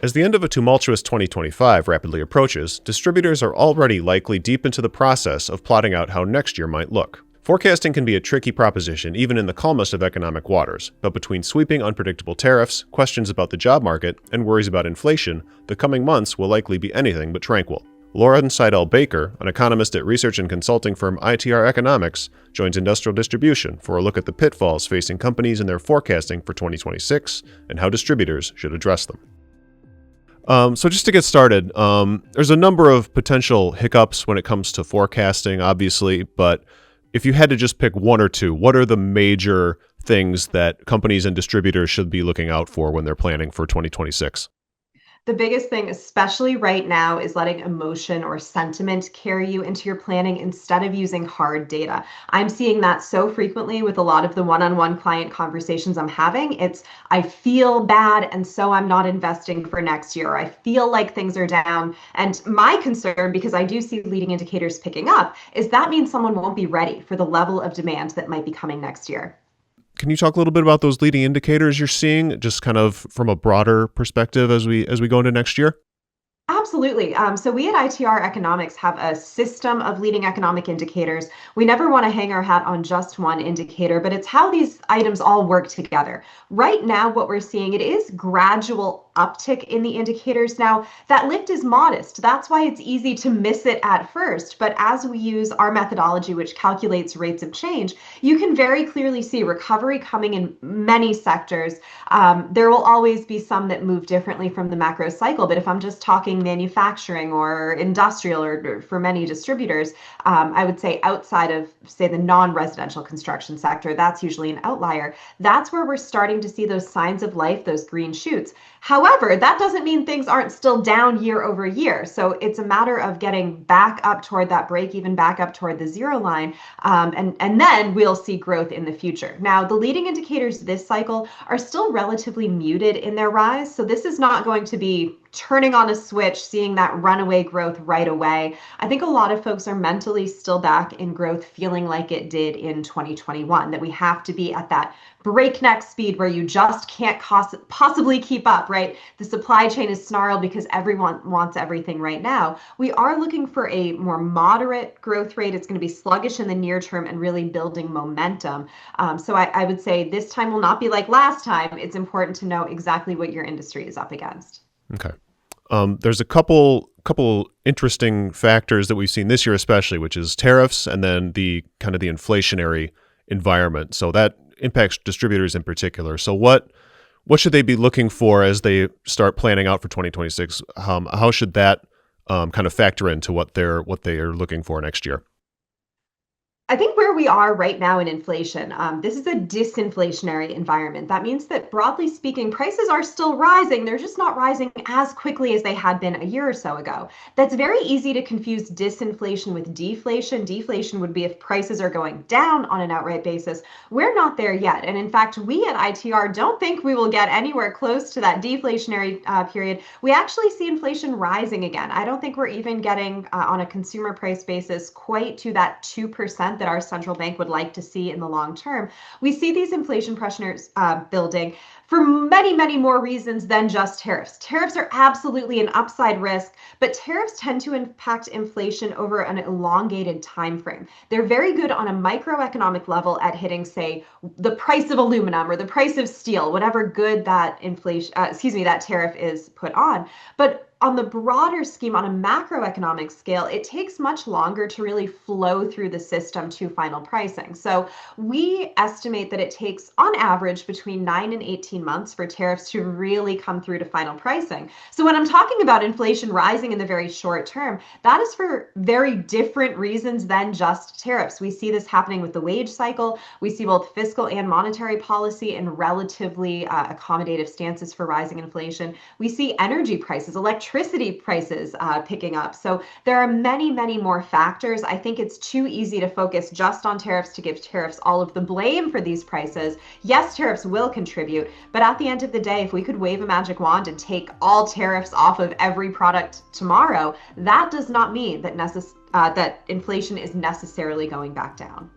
As the end of a tumultuous 2025 rapidly approaches, distributors are already likely deep into the process of plotting out how next year might look. Forecasting can be a tricky proposition even in the calmest of economic waters, but between sweeping unpredictable tariffs, questions about the job market, and worries about inflation, the coming months will likely be anything but tranquil. Lauren Saidel-Baker, an economist at research and consulting firm ITR Economics, joins Industrial Distribution for a look at the pitfalls facing companies in their forecasting for 2026 and how distributors should address them. So just to get started, there's a number of potential hiccups when it comes to forecasting, obviously, but if you had to just pick one or two, what are the major things that companies and distributors should be looking out for when they're planning for 2026? The biggest thing, especially right now, is letting emotion or sentiment carry you into your planning instead of using hard data. I'm seeing that so frequently with a lot of the one-on-one client conversations I'm having. It's, I feel bad, and so I'm not investing for next year. I feel like things are down. And my concern, because I do see leading indicators picking up, is that means someone won't be ready for the level of demand that might be coming next year. Can you talk a little bit about those leading indicators you're seeing, just kind of from a broader perspective as we go into next year? Absolutely. So we at ITR Economics have a system of leading economic indicators. We never want to hang our hat on just one indicator, but it's how these items all work together. Right now, what we're seeing, it is gradual uptick in the indicators. Now, that lift is modest. That's why it's easy to miss it at first. But as we use our methodology, which calculates rates of change, you can very clearly see recovery coming in many sectors. There will always be some that move differently from the macro cycle. But if I'm just talking manufacturing or industrial, or for many distributors, I would say outside of, say, the non-residential construction sector, that's usually an outlier. That's where we're starting to see those signs of life, those green shoots. However, that doesn't mean things aren't still down year over year. So it's a matter of getting back up toward that break, even back up toward the zero line, and then we'll see growth in the future. Now, the leading indicators this cycle are still relatively muted in their rise. So this is not going to be turning on a switch, seeing that runaway growth right away. I think a lot of folks are mentally still back in growth, feeling like it did in 2021, that we have to be at that breakneck speed where you just can't possibly keep up, right? The supply chain is snarled because everyone wants everything right now. We are looking for a more moderate growth rate. It's going to be sluggish in the near term and really building momentum. So I would say this time will not be like last time. It's important to know exactly what your industry is up against. Okay. There's a couple interesting factors that we've seen this year, especially, which is tariffs and then the kind of the inflationary environment. So that impacts distributors in particular. So what should they be looking for as they start planning out for 2026? How should that kind of factor into what they are looking for next year? I think where we are right now in inflation, this is a disinflationary environment. That means that broadly speaking, prices are still rising. They're just not rising as quickly as they had been a year or so ago. That's very easy to confuse disinflation with deflation. Deflation would be if prices are going down on an outright basis. We're not there yet. And in fact, we at ITR don't think we will get anywhere close to that deflationary period. We actually see inflation rising again. I don't think we're even getting on a consumer price basis quite to that 2% that our central bank would like to see in the long term. We see these inflation pressures building for many, many more reasons than just tariffs. Tariffs are absolutely an upside risk, but tariffs tend to impact inflation over an elongated time frame. They're very good on a microeconomic level at hitting, say, the price of aluminum or the price of steel, whatever good that that tariff is put on. But on the broader scheme, on a macroeconomic scale, it takes much longer to really flow through the system to final pricing. So we estimate that it takes, on average, between 9 and 18 months for tariffs to really come through to final pricing. So when I'm talking about inflation rising in the very short term, that is for very different reasons than just tariffs. We see this happening with the wage cycle. We see both fiscal and monetary policy in relatively accommodative stances for rising inflation. We see energy prices, electricity prices picking up. So there are many, many more factors. I think it's too easy to focus just on tariffs to give tariffs all of the blame for these prices. Yes, tariffs will contribute, but at the end of the day, if we could wave a magic wand and take all tariffs off of every product tomorrow, that does not mean that that inflation is necessarily going back down.